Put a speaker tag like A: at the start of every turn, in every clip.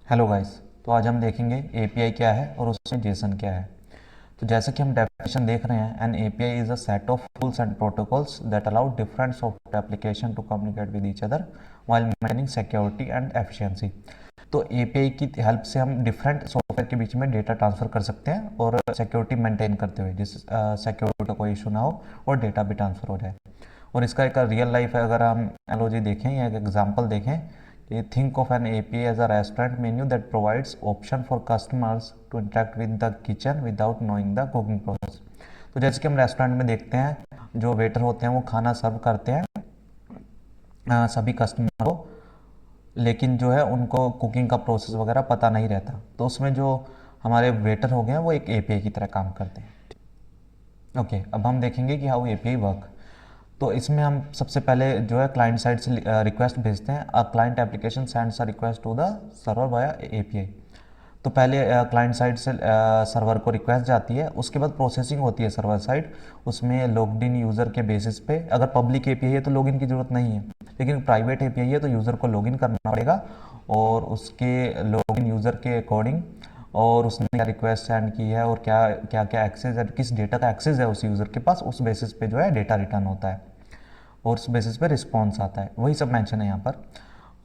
A: Hello guys. तो आज हम देखेंगे एपीआई क्या है और उसमें जेसन क्या है। तो जैसे कि हम डेफिनेशन देख रहे हैं, an API is a set of tools and protocols that allow different software application to communicate with each other while maintaining security and efficiency. तो एपीआई की हेल्प से हम डिफरेंट सॉफ्टवेयर के बीच में डेटा ट्रांसफर कर सकते हैं और सिक्योरिटी मेंटेन करते हुए, जिस सिक्योरिटी का कोई इशू ना हो और डेटा भी ट्रांसफर हो जाए। और इसका एक रियल लाइफ है, अगर हम एनालॉजी देखें या एक एग्जांपल देखें कि think of an API as a restaurant menu that provides option for customers to interact with the kitchen without knowing the cooking process. तो जैसे कि हम रेस्टोरेंट में देखते हैं, जो वेटर होते हैं वो खाना सर्व करते हैं सभी कस्टमर को, लेकिन जो है उनको कुकिंग का प्रोसेस वगैरह पता नहीं रहता। तो उसमें जो हमारे वेटर हो गए हैं वो एक एपीआई की तरह काम करते हैं। ओके, अब हम देखेंगे कि हाउ एपीआई वर्क। तो इसमें हम सबसे पहले जो है क्लाइंट साइड से रिक्वेस्ट भेजते हैं। A client application sends a request to the server via API. तो पहले क्लाइंट साइड से सर्वर को रिक्वेस्ट जाती है, उसके बाद प्रोसेसिंग होती है सर्वर साइड। उसमें लॉग्ड इन यूज़र के बेसिस पे, अगर पब्लिक एपीआई है तो लॉगिन की ज़रूरत नहीं है, लेकिन प्राइवेट एपीआई है तो यूज़र को लॉगिन करना पड़ेगा और उसके लॉगिन यूज़र के अकॉर्डिंग और उसने क्या रिक्वेस्ट सेंड की है और क्या क्या क्या एक्सेस है, किस डेटा का एक्सेस है उस यूज़र के पास, उस बेसिस पे जो है डेटा रिटर्न होता है और उस बेसिस पे रिस्पॉन्स आता है। वही सब मेंशन है यहाँ पर।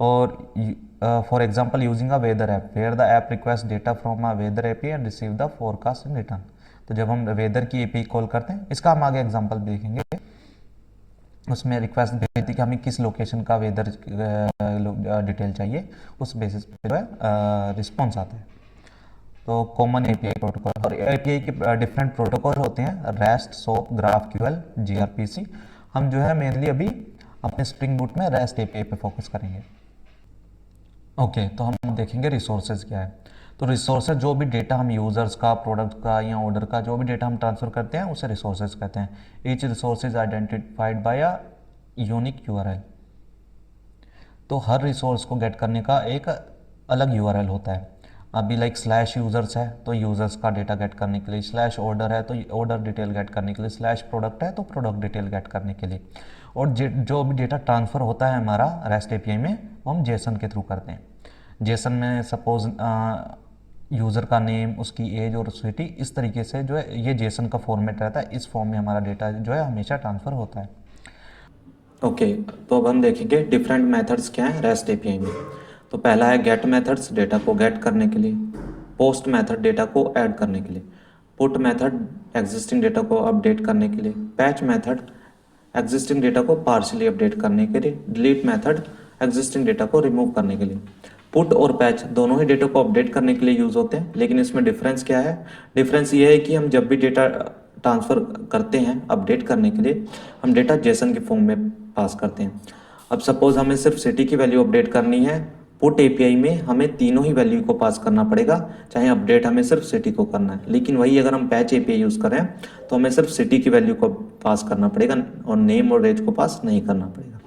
A: और for example using a weather app where the app request data from a weather API and receive the forecast in return. तो जब हम वेदर की एपीआई कॉल करते हैं, इसका हम आगे एग्जांपल देखेंगे। उसमें रिक्वेस्ट भेजती है कि हमें किस लोकेशन का वेदर डिटेल चाहिए, उस बेसिस पे जो है रिस्पॉन्स आता है। तो कॉमन एपीआई प्रोटोकॉल, और एपीआई के डिफरेंट प्रोटोकॉल होते हैं, रेस्ट, सोप, ग्राफक्यूएल, जीआरपीसी। हम जो है मेनली अभी अपने स्प्रिंग बूट में रेस्ट एपीआई पे फोकस करेंगे। ओके, तो हम देखेंगे रिसोर्सेज क्या है। तो रिसोर्सेज जो भी डेटा हम यूज़र्स का, प्रोडक्ट का या ऑर्डर का जो भी डेटा हम ट्रांसफ़र करते हैं उसे रिसोर्सेज कहते हैं। Each resource is identified by a unique URL. तो हर रिसोर्स को गेट करने का एक अलग यूआरएल होता है। अभी लाइक स्लैश यूज़र्स है तो यूज़र्स का डेटा गेट करने के लिए, स्लैश ऑर्डर है तो ऑर्डर डिटेल गेट करने के लिए, स्लैश प्रोडक्ट है तो प्रोडक्ट डिटेल गेट करने के लिए। और जो भी डेटा ट्रांसफ़र होता है हमारा रेस्ट एपीआई में, वो हम जेसन के थ्रू करते हैं। जेसन में सपोज यूज़र का नेम, उसकी एज और सिटी, इस तरीके से जो है ये जेसन का फॉर्मेट रहता है। इस फॉर्म में हमारा डेटा जो है हमेशा ट्रांसफ़र होता है। ओके, तो अब हम देखेंगे डिफरेंट मेथड्स क्या हैं रेस्ट एपीआई में। तो पहला है गेट मेथड्स, डेटा को गेट करने के लिए। पोस्ट मेथड, डेटा को ऐड करने के लिए। पुट मेथड, एग्जिस्टिंग डेटा को अपडेट करने के लिए। पैच मेथड, एग्जिस्टिंग डेटा को पार्शियली अपडेट करने के लिए। डिलीट मेथड, एग्जिस्टिंग डेटा को रिमूव करने के लिए। पुट और पैच दोनों ही डेटा को अपडेट करने के लिए यूज़ होते हैं, लेकिन इसमें डिफरेंस क्या है? डिफरेंस ये है कि हम जब भी डेटा ट्रांसफ़र करते हैं अपडेट करने के लिए, हम डेटा जेसन के फॉर्म में पास करते हैं। अब सपोज हमें सिर्फ सिटी की वैल्यू अपडेट करनी है, पुट एपीआई में हमें तीनों ही वैल्यू को पास करना पड़ेगा, चाहे अपडेट हमें सिर्फ सिटी को करना है। लेकिन वही अगर हम पैच एपीआई यूज़ करें तो हमें सिर्फ सिटी की वैल्यू को पास करना पड़ेगा और नेम और एज को पास नहीं करना पड़ेगा।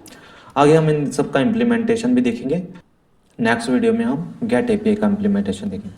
A: आगे हम इन सब का इम्प्लीमेंटेशन भी देखेंगे। नेक्स्ट वीडियो में हम गेट एपीआई का इम्प्लीमेंटेशन देखेंगे।